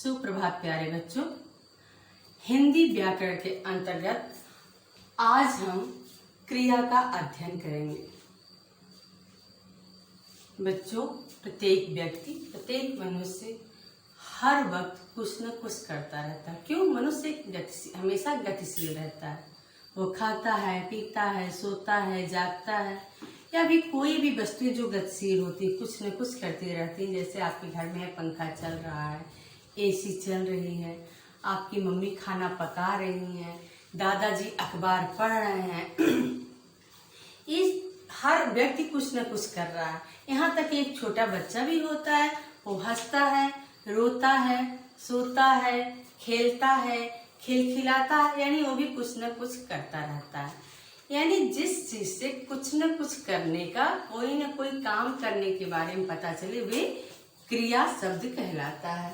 सुप्रभात प्यारे बच्चों। हिंदी व्याकरण के अंतर्गत आज हम क्रिया का अध्ययन करेंगे। बच्चों, प्रत्येक व्यक्ति, प्रत्येक मनुष्य हर वक्त कुछ न कुछ करता रहता है। क्यों? मनुष्य हमेशा गतिशील रहता है। वो खाता है, पीता है, सोता है, जागता है, या भी कोई भी वस्तु जो गतिशील होती है कुछ न कुछ करती रहती है। जैसे आपके घर में पंखा चल रहा है, एसी चल रही है, आपकी मम्मी खाना पका रही हैं, दादाजी अखबार पढ़ रहे हैं। इस हर व्यक्ति कुछ न कुछ कर रहा है। यहाँ तक एक छोटा बच्चा भी होता है, वो हंसता है, रोता है, सोता है, खेलता है, खिलखिलाता है, यानी वो भी कुछ न कुछ करता रहता है। यानी जिस चीज से कुछ न कुछ करने का, कोई न कोई काम करने के बारे में पता चले, वे क्रिया शब्द कहलाता है।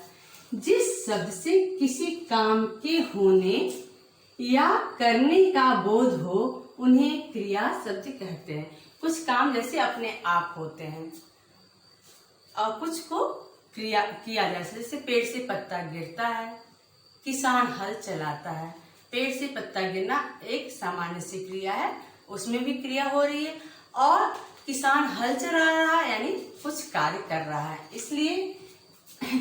जिस शब्द से किसी काम के होने या करने का बोध हो, उन्हें क्रिया शब्द कहते हैं। कुछ काम जैसे अपने आप होते हैं और कुछ को क्रिया किया जैसे पेड़ से पत्ता गिरता है, किसान हल चलाता है। पेड़ से पत्ता गिरना एक सामान्य सी क्रिया है, उसमें भी क्रिया हो रही है, और किसान हल चला रहा है यानी कुछ कार्य कर रहा है। इसलिए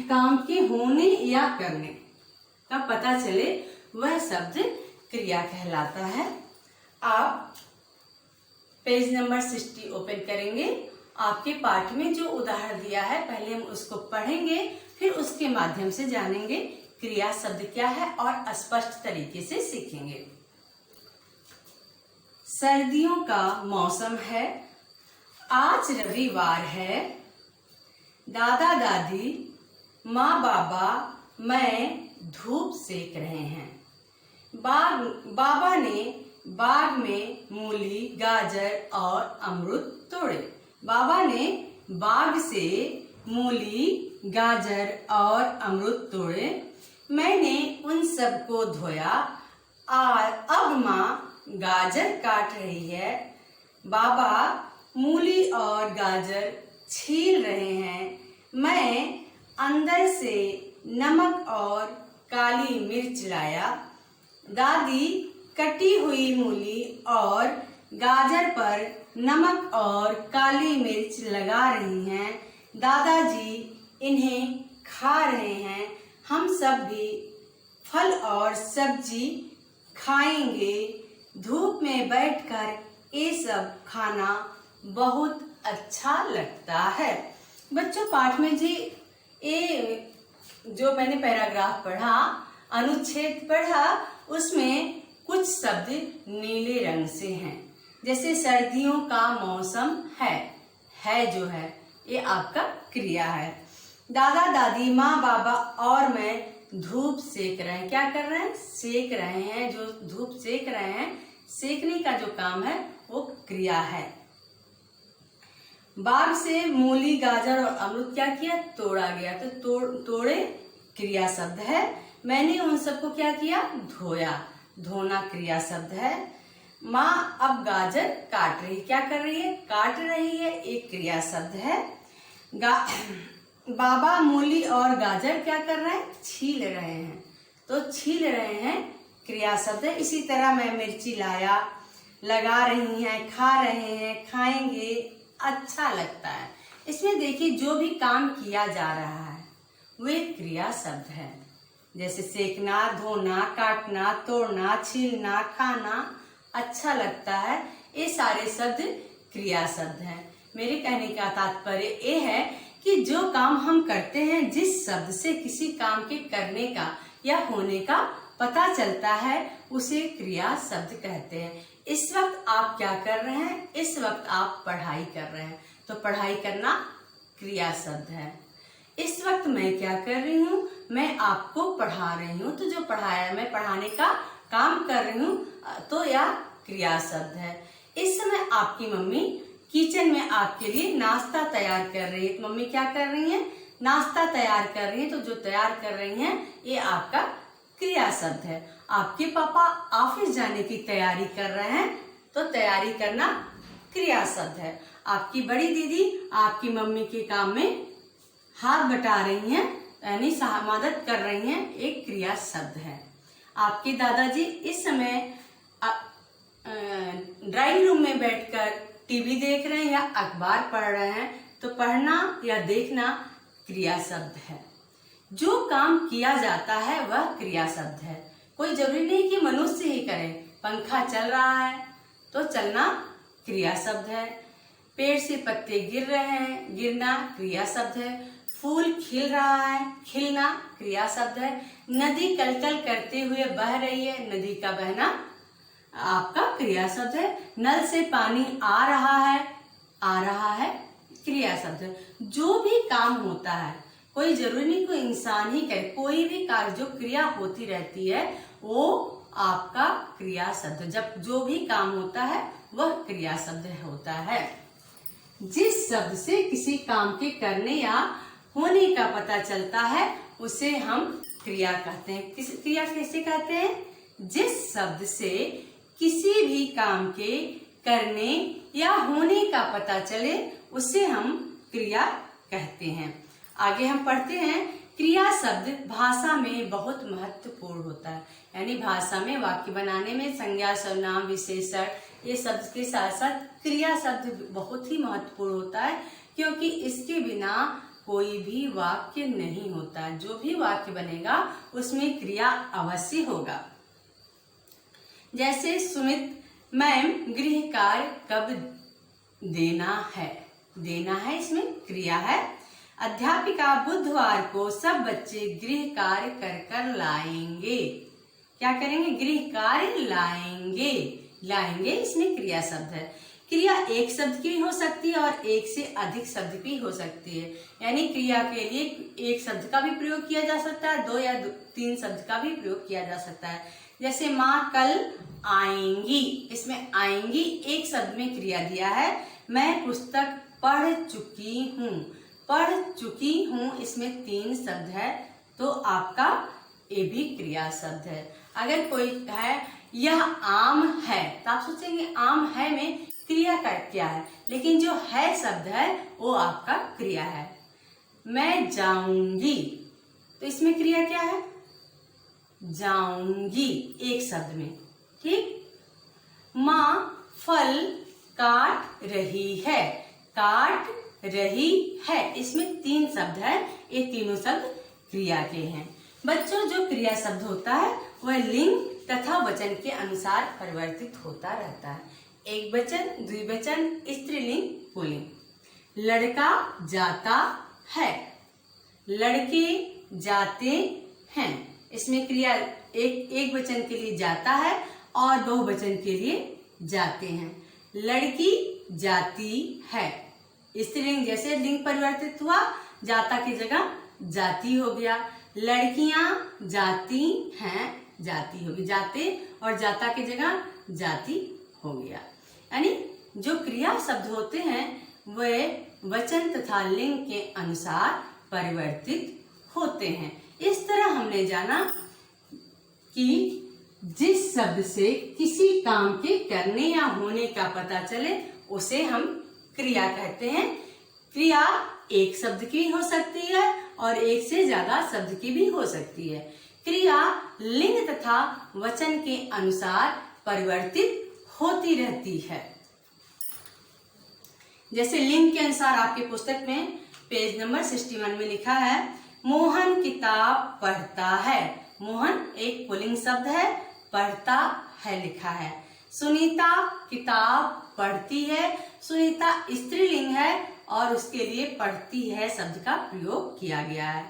काम के होने या करने का पता चले, वह शब्द क्रिया कहलाता है। आप पेज नंबर 60 ओपन करेंगे। आपके पाठ में जो उदाहरण दिया है, पहले हम उसको पढ़ेंगे, फिर उसके माध्यम से जानेंगे क्रिया शब्द क्या है और स्पष्ट तरीके से सीखेंगे। सर्दियों का मौसम है, आज रविवार है, दादा दादी, माँ बाबा, मैं धूप सेक रहे हैं। बाबा ने बाग में मूली, गाजर और अमरूद तोड़े। बाबा ने बाग से मूली, गाजर और अमरूद तोड़े। मैंने उन सबको धोया और अब माँ गाजर काट रही है। बाबा मूली और गाजर छील रहे हैं। मैं अंदर से नमक और काली मिर्च लाया। दादी कटी हुई मूली और गाजर पर नमक और काली मिर्च लगा रही हैं। दादाजी इन्हें खा रहे हैं। हम सब भी फल और सब्जी खाएंगे। धूप में बैठकर ये सब खाना बहुत अच्छा लगता है। बच्चों, पाठ में जी ये जो मैंने पैराग्राफ पढ़ा, अनुच्छेद पढ़ा, उसमें कुछ शब्द नीले रंग से हैं। जैसे सर्दियों का मौसम है जो है ये आपका क्रिया है। दादा दादी, माँ बाबा और मैं धूप सेक रहे हैं। क्या कर रहे हैं? सेक रहे हैं। जो धूप सेक रहे हैं, सेकने का जो काम है वो क्रिया है। बाग से मूली, गाजर और अमरूद क्या किया? तोड़ा गया। तो तोड़े क्रिया शब्द है। मैंने उन सबको क्या किया? धोया। धोना क्रिया शब्द है। माँ अब गाजर काट रही, क्या कर रही है? काट रही है, एक क्रिया शब्द है। बाबा मूली और गाजर क्या कर रहे हैं? छील रहे हैं। तो छील रहे हैं क्रिया शब्द है। इसी तरह मैं मिर्ची लाया, लगा रही हैं, खा रहे हैं, खाएंगे, अच्छा लगता है। इसमें देखिए, जो भी काम किया जा रहा है वे क्रिया शब्द है। जैसे सेकना, धोना, काटना, तोड़ना, छीलना, खाना, अच्छा लगता है, ये सारे शब्द क्रिया शब्द हैं। मेरे कहने का तात्पर्य ये है कि जो काम हम करते हैं, जिस शब्द से किसी काम के करने का या होने का पता चलता है, उसे क्रिया शब्द कहते हैं। इस वक्त आप क्या कर रहे हैं? इस वक्त आप पढ़ाई कर रहे हैं, तो पढ़ाई करना क्रिया शब्द है। इस वक्त मैं क्या कर रही हूँ? मैं आपको पढ़ा रही हूँ। तो जो पढ़ाया, मैं पढ़ाने का काम कर रही हूँ, तो यह क्रिया शब्द है। इस समय आपकी मम्मी किचन में आपके लिए नाश्ता तैयार कर रही है। तो मम्मी क्या कर रही है? नाश्ता तैयार कर रही है। तो जो तैयार कर रही हैं, ये आपका क्रिया शब्द है। आपके पापा ऑफिस जाने की तैयारी कर रहे हैं, तो तैयारी करना क्रिया शब्द है। आपकी बड़ी दीदी आपकी मम्मी के काम में हाथ बटा रही हैं, यानी मदद कर रही हैं, एक क्रिया शब्द है। आपके दादाजी इस समय ड्राइंग रूम में बैठकर टीवी देख रहे हैं या अखबार पढ़ रहे हैं, तो पढ़ना या देखना क्रिया शब्द है। जो काम किया जाता है वह क्रिया शब्द है। कोई जरूरी नहीं कि मनुष्य ही करे। पंखा चल रहा है तो चलना क्रिया शब्द है। पेड़ से पत्ते गिर रहे हैं, गिरना क्रिया शब्द है। फूल खिल रहा है, खिलना क्रिया शब्द है। नदी कलकल करते हुए बह रही है, नदी का बहना आपका क्रिया शब्द है। नल से पानी आ रहा है क्रिया शब्द है। जो भी काम होता है, कोई जरूरी नहीं कोई इंसान ही करे, कोई भी कार्य जो क्रिया होती रहती है वो आपका क्रिया शब्द। जब जो भी काम होता है वह क्रिया शब्द होता है। जिस शब्द से किसी काम के करने या होने का पता चलता है उसे हम क्रिया कहते हैं। क्रिया कैसे कहते हैं? जिस शब्द से किसी भी काम के करने या होने का पता चले उसे हम क्रिया कहते हैं। आगे हम पढ़ते हैं, क्रिया शब्द भाषा में बहुत महत्वपूर्ण होता है। यानी भाषा में वाक्य बनाने में संज्ञा, सर्वनाम, विशेषण ये शब्द के साथ साथ क्रिया शब्द बहुत ही महत्वपूर्ण होता है, क्योंकि इसके बिना कोई भी वाक्य नहीं होता। जो भी वाक्य बनेगा उसमें क्रिया अवश्य होगा। जैसे सुमित मैम गृह कार्य कब देना है इसमें क्रिया है। अध्यापिका बुधवार को सब बच्चे गृह कार्य कर लाएंगे। क्या करेंगे? गृह कार्य लाएंगे इसमें क्रिया शब्द है। क्रिया एक शब्द की भी हो सकती है और एक से अधिक शब्द की हो सकती है। यानी क्रिया के लिए एक शब्द का भी प्रयोग किया जा सकता है, 2 या 3 शब्द का भी प्रयोग किया जा सकता है। जैसे माँ कल आएंगी, इसमें आएंगी एक शब्द में क्रिया दिया है। मैं पुस्तक पढ़ चुकी हूँ इसमें 3 शब्द है, तो आपका ये भी क्रिया शब्द है। अगर कोई है यह आम है, तो आप सोचेंगे आम है में क्रिया का क्या है, लेकिन जो है शब्द है वो आपका क्रिया है। मैं जाऊंगी, तो इसमें क्रिया क्या है? जाऊंगी एक शब्द में, ठीक। माँ फल काट रही है इसमें 3 शब्द है। ये तीनों शब्द क्रिया के हैं। बच्चों, जो क्रिया शब्द होता है वह लिंग तथा वचन के अनुसार परिवर्तित होता रहता है। एक वचन, द्विवचन, स्त्रीलिंग, पुल्लिंग। लड़का जाता है, लड़के जाते हैं, इसमें क्रिया एक वचन के लिए जाता है और बहुवचन के लिए जाते हैं। लड़की जाती है, स्त्रीलिंग जैसे लिंग परिवर्तित हुआ, जाता की जगह जाती हो गया। लड़कियां जाती हैं, जाती होगी, जाते और जाता की जगह जाती हो गया। यानी जो क्रिया शब्द होते हैं वे वचन तथा लिंग के अनुसार परिवर्तित होते हैं। इस तरह हमने जाना कि जिस शब्द से किसी काम के करने या होने का पता चले उसे हम क्रिया कहते हैं। क्रिया एक शब्द की हो सकती है और एक से ज्यादा शब्द की भी हो सकती है। क्रिया लिंग तथा वचन के अनुसार परिवर्तित होती रहती है। जैसे लिंग के अनुसार आपके पुस्तक में पेज नंबर 61 में लिखा है, मोहन किताब पढ़ता है। मोहन एक पुल्लिंग शब्द है, पढ़ता है लिखा है। सुनीता किताब पढ़ती है, सुनीता स्त्रीलिंग है और उसके लिए पढ़ती है शब्द का प्रयोग किया गया है।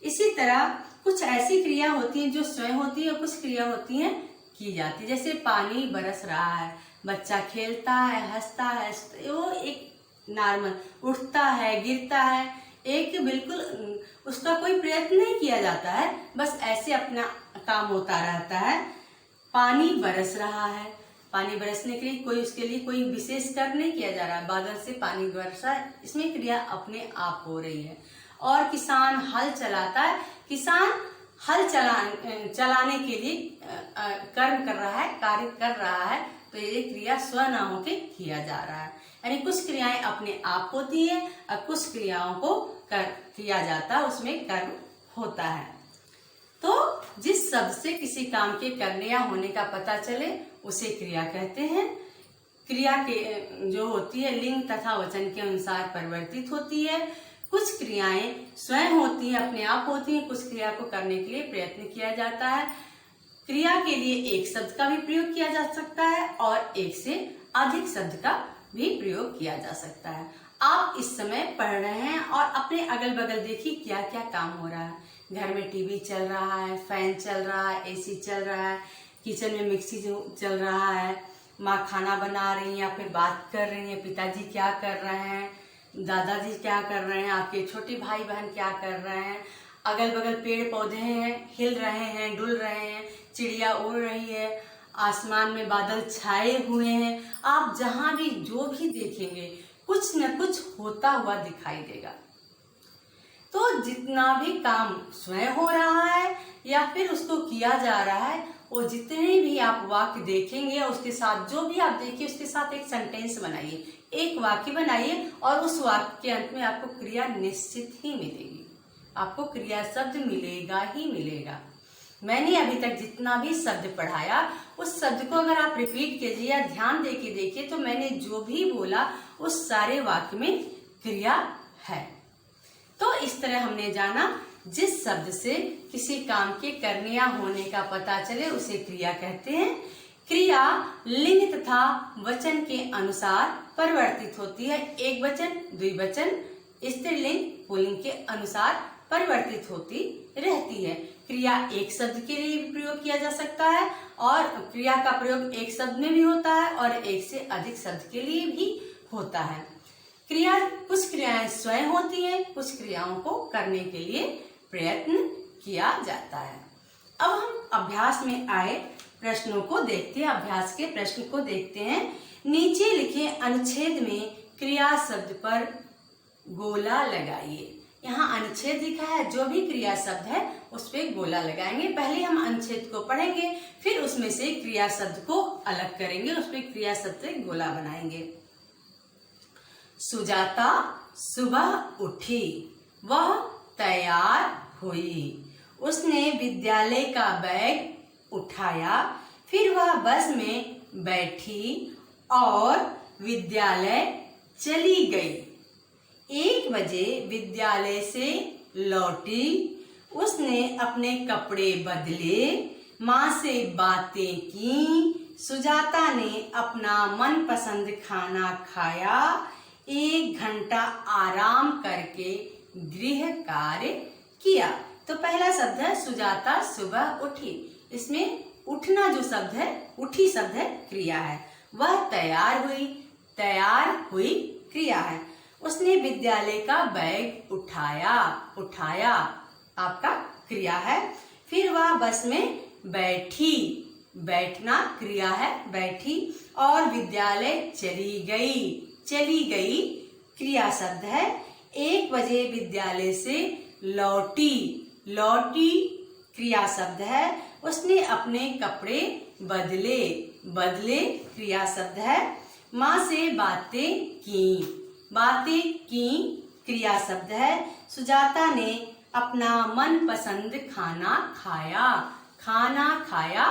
इसी तरह कुछ ऐसी क्रिया होती हैं जो स्वयं होती है और कुछ क्रिया होती हैं की जाती है। जैसे पानी बरस रहा है, बच्चा खेलता है, हंसता है, वो एक नॉर्मल, उठता है, गिरता है, एक बिल्कुल उसका कोई प्रयत्न नहीं किया जाता है, बस ऐसे अपना काम होता रहता है। पानी बरस रहा है, पानी बरसने के लिए कोई उसके लिए कोई विशेष कर्म नहीं किया जा रहा है, बादल से पानी बरसा, इसमें क्रिया अपने आप हो रही है। और किसान हल चलाता है, किसान हल चलाने के लिए कर्म कर रहा है, कार्य कर रहा है, तो ये क्रिया स्व न होके किया जा रहा है। यानी कुछ क्रियाएं अपने आप होती है और कुछ क्रियाओं को किया जाता है, उसमें कर्म होता है। तो जिस शब्द से किसी काम के करने या होने का पता चले उसे क्रिया कहते हैं। क्रिया के जो होती है लिंग तथा वचन के अनुसार परिवर्तित होती है। कुछ क्रियाएं स्वयं होती हैं, अपने आप होती हैं, कुछ क्रिया को करने के लिए प्रयत्न किया जाता है। क्रिया के लिए एक शब्द का भी प्रयोग किया जा सकता है और एक से अधिक शब्द का भी प्रयोग किया जा सकता है। आप इस समय पढ़ रहे हैं और अपने अगल बगल देखिए क्या क्या काम हो रहा है। घर में टीवी चल रहा है, फैन चल रहा है, एसी चल रहा है, किचन में मिक्सी चल रहा है, माँ खाना बना रही है या फिर बात कर रही है, पिताजी क्या कर रहे हैं, दादाजी क्या कर रहे हैं, आपके छोटे भाई बहन क्या कर रहे हैं, अगल बगल पेड़ पौधे हैं, हिल रहे हैं, डुल रहे हैं, चिड़िया उड़ रही है, आसमान में बादल छाए हुए हैं। आप जहां भी जो भी देखेंगे कुछ न कुछ होता हुआ दिखाई देगा। तो जितना भी काम स्वयं हो रहा है या फिर उसको किया जा रहा है, वो जितने भी आप वाक्य देखेंगे उसके साथ जो भी आप देखिए उसके साथ एक सेंटेंस बनाइए, एक वाक्य बनाइए और उस वाक्य के अंत में आपको क्रिया निश्चित ही मिलेगी। आपको क्रिया शब्द मिलेगा ही मिलेगा। मैंने अभी तक जितना भी शब्द पढ़ाया उस शब्द को अगर आप रिपीट कीजिए या ध्यान दे के देखिए तो मैंने जो भी बोला उस सारे वाक्य में क्रिया है। तो इस तरह हमने जाना जिस शब्द से किसी काम के करने या होने का पता चले उसे क्रिया कहते हैं। क्रिया लिंग तथा वचन के अनुसार परिवर्तित होती है। एक वचन, द्विवचन, स्त्रीलिंग, पुल्लिंग के अनुसार परिवर्तित होती रहती है। क्रिया एक शब्द के लिए भी प्रयोग किया जा सकता है और क्रिया का प्रयोग एक शब्द में भी होता है और एक से अधिक शब्द के लिए भी होता है। क्रिया कुछ क्रियाएं स्वयं होती हैं, कुछ क्रियाओं को करने के लिए प्रयत्न किया जाता है। अब हम अभ्यास में आए प्रश्नों को देखते हैं। अभ्यास के प्रश्न को देखते हैं। नीचे लिखे अनुच्छेद में क्रिया शब्द पर गोला लगाइए। यहाँ अनुच्छेद लिखा है, जो भी क्रिया शब्द है उस पे गोला लगाएंगे। पहले हम अनुच्छेद को पढ़ेंगे, फिर उसमें से क्रिया शब्द को अलग करेंगे, उस पे क्रिया शब्द से गोला बनाएंगे। सुजाता सुबह उठी, वह तैयार हुई, उसने विद्यालय का बैग उठाया, फिर वह बस में बैठी और विद्यालय चली गई। 1 बजे विद्यालय से लौटी, उसने अपने कपड़े बदले, माँ से बातें की, सुजाता ने अपना मनपसंद खाना खाया, 1 घंटा आराम करके गृह कार्य किया। तो पहला शब्द है सुजाता सुबह उठी। इसमें उठना जो शब्द है, उठी शब्द है, क्रिया है। वह तैयार हुई, तैयार हुई क्रिया है। उसने विद्यालय का बैग उठाया, उठाया आपका क्रिया है। फिर वह बस में बैठी, बैठना क्रिया है, बैठी, और विद्यालय चली गई, चली गई क्रिया शब्द है। 1 बजे विद्यालय से लौटी, लौटी क्रिया शब्द है। उसने अपने कपड़े बदले, बदले क्रिया शब्द है। माँ से बातें की, बातें की क्रिया शब्द है। सुजाता ने अपना मनपसंद खाना खाया, खाना खाया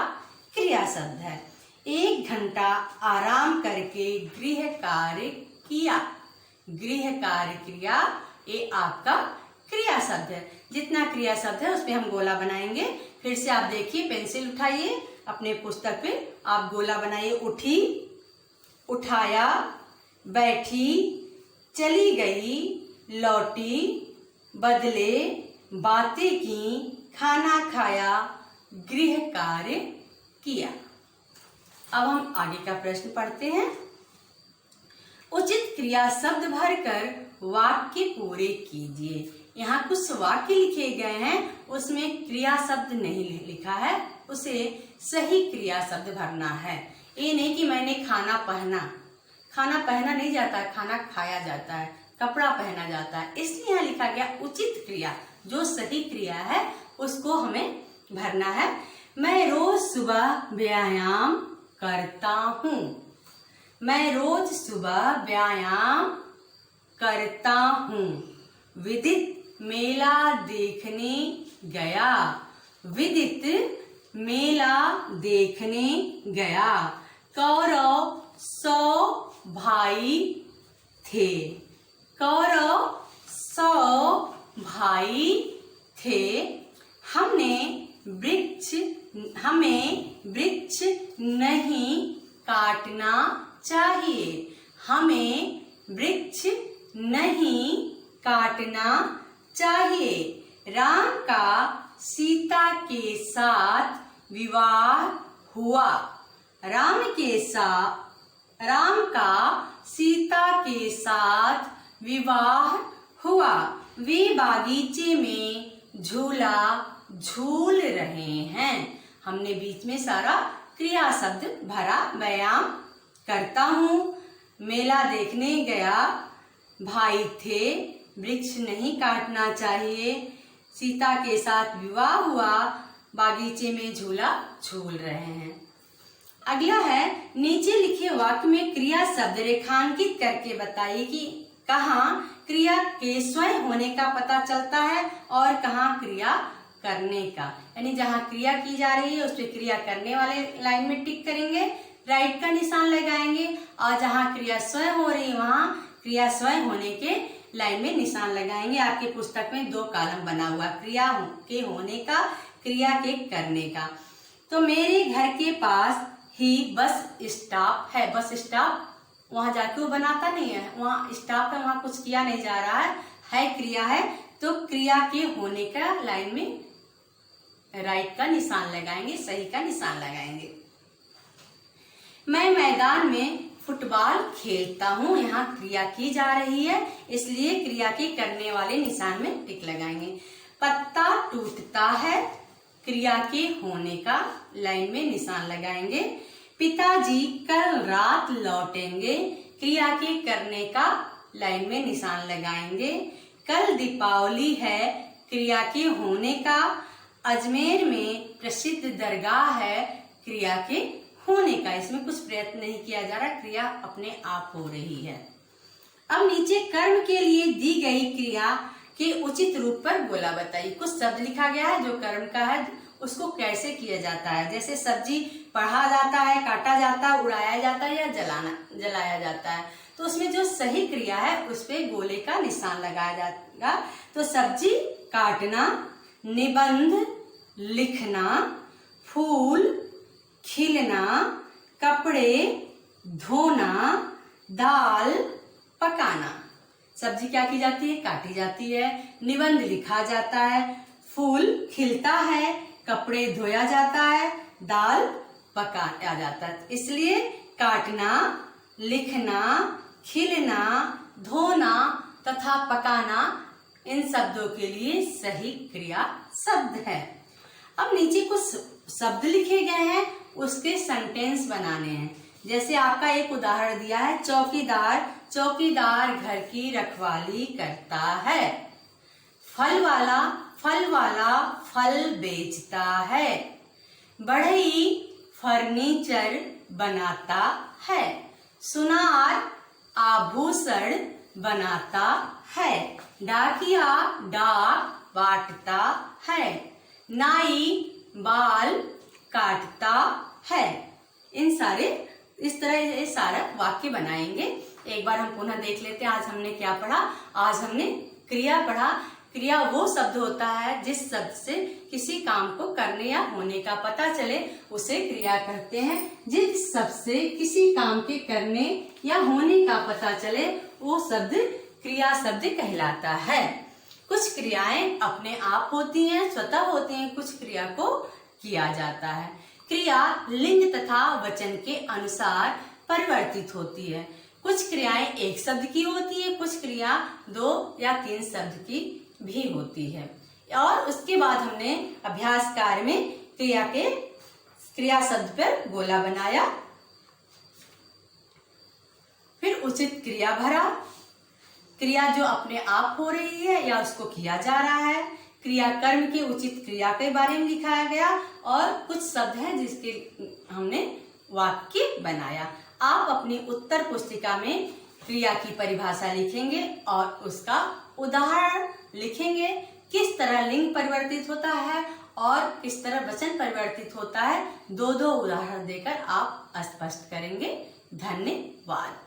क्रिया शब्द है। 1 घंटा आराम करके गृह कार्य किया, गृह कार्य क्रिया, ये आपका क्रिया शब्द है। जितना क्रिया शब्द है उस पे हम गोला बनाएंगे। फिर से आप देखिए, पेंसिल उठाइए, अपने पुस्तक पे आप गोला बनाइए। उठी, उठाया, बैठी, चली गई, लौटी, बदले, बातें की, खाना खाया, गृह कार्य किया। अब हम आगे का प्रश्न पढ़ते हैं। उचित क्रिया शब्द भरकर वाक्य पूरे कीजिए। यहाँ कुछ वाक्य लिखे गए हैं, उसमें क्रिया शब्द नहीं लिखा है, उसे सही क्रिया शब्द भरना है। ये नहीं कि मैंने खाना पहना, खाना पहना नहीं जाता है, खाना खाया जाता है, कपड़ा पहना जाता है। इसलिए यहाँ लिखा गया उचित क्रिया, जो सही क्रिया है उसको हमें भरना है। मैं रोज सुबह व्यायाम करता हूँ, मैं रोज सुबह व्यायाम करता हूँ। विदित मेला देखने गया। विदित मेला देखने गया। कौरव 100 भाई थे। कौरव 100 भाई थे। हमें वृक्ष नहीं काटना चाहिए। हमें वृक्ष नहीं काटना चाहिए। राम का सीता के साथ विवाह हुआ। राम का सीता के साथ विवाह हुआ। वे बागीचे में झूला झूल रहे हैं। हमने बीच में सारा क्रिया शब्द भरा व्यायाम करता हूँ। मेला देखने गया, भाई थे, वृक्ष नहीं काटना चाहिए, सीता के साथ विवाह हुआ, बागीचे में झूला झूल रहे हैं। अगला है, नीचे लिखे वाक्य में क्रिया शब्द रेखांकित करके बताइए कि कहाँ क्रिया के स्वयं होने का पता चलता है और कहाँ क्रिया करने का। यानी जहाँ क्रिया की जा रही है उस पर क्रिया करने वाले लाइन में टिक करेंगे, राइट का निशान लगाएंगे, और जहाँ क्रिया स्वयं हो रही है वहाँ क्रिया स्वयं होने के लाइन में निशान लगाएंगे। आपके पुस्तक में 2 कॉलम बना हुआ, क्रिया के होने का, क्रिया के करने का। तो मेरे घर के पास ही बस स्टॉप है। बस स्टॉप वहां जाके वो बनाता नहीं है, वहाँ स्टॉप है, वहां कुछ किया नहीं जा रहा है क्रिया है, तो क्रिया के होने का लाइन में राइट का निशान लगाएंगे, सही का निशान लगाएंगे। मैं मैदान में फुटबॉल खेलता हूँ। यहाँ क्रिया की जा रही है इसलिए क्रिया के करने वाले निशान में टिक लगाएंगे। पत्ता टूटता है, क्रिया के होने का लाइन में निशान लगाएंगे। पिताजी कल रात लौटेंगे, क्रिया के करने का लाइन में निशान लगाएंगे। कल दीपावली है, क्रिया के होने का। अजमेर में प्रसिद्ध दरगाह है, क्रिया के होने का। इसमें कुछ प्रयत्न नहीं किया जा रहा, क्रिया अपने आप हो रही है। अब नीचे कर्म के लिए दी गई क्रिया के उचित रूप पर बोला बताइए। कुछ शब्द लिखा गया है जो कर्म का है, उसको कैसे किया जाता है। जैसे सब्जी पढ़ा जाता है, काटा जाता है, उड़ाया जाता है या जलाया जाता है। तो उसमें जो सही क्रिया है उस पे गोले का निशान लगाया जाएगा। तो सब्जी काटना, निबंध लिखना, फूल खिलना, कपड़े धोना, दाल पकाना। सब्जी क्या की जाती है, काटी जाती है। निबंध लिखा जाता है, फूल खिलता है, कपड़े धोया जाता है, दाल पकाया जाता है। इसलिए काटना, लिखना, खिलना, धोना तथा पकाना इन शब्दों के लिए सही क्रिया शब्द है। अब नीचे कुछ शब्द लिखे गए हैं, उसके सेंटेंस बनाने हैं। जैसे आपका एक उदाहरण दिया है, चौकीदार, चौकीदार घर की रखवाली करता है। फल वाला फल बेचता है। बढ़ई फर्नीचर बनाता है। सुनार आभूषण बनाता है। डाकिया डाक बांटता है। नाई बाल काटता है। इस तरह ये सारा वाक्य बनाएंगे। एक बार हम पुनः देख लेते हैं आज हमने क्या पढ़ा। आज हमने क्रिया पढ़ा। क्रिया वो शब्द होता है जिस शब्द से किसी काम को करने या होने का पता चले उसे क्रिया कहते हैं। जिस शब्द से किसी काम के करने या होने का पता चले वो शब्द क्रिया शब्द कहलाता है। कुछ क्रियाएं अपने आप होती हैं, स्वतः होती हैं, कुछ क्रिया को किया जाता है। क्रिया लिंग तथा वचन के अनुसार परिवर्तित होती है। कुछ क्रियाएं एक शब्द की होती है, कुछ क्रिया 2 या 3 शब्द की भी होती है। और उसके बाद हमने अभ्यास कार्य में क्रिया शब्द पर गोला बनाया, फिर उचित क्रिया भरा। क्रिया जो अपने आप हो रही है या उसको किया जा रहा है। क्रिया कर्म की उचित क्रिया के बारे में लिखाया गया और कुछ शब्द हैं जिसके हमने वाक्य बनाया। आप अपनी उत्तर पुस्तिका में क्रिया की परिभाषा लिखेंगे और उसका उदाहरण लिखेंगे, किस तरह लिंग परिवर्तित होता है और किस तरह वचन परिवर्तित होता है। दो दो उदाहरण देकर आप स्पष्ट करेंगे। धन्यवाद।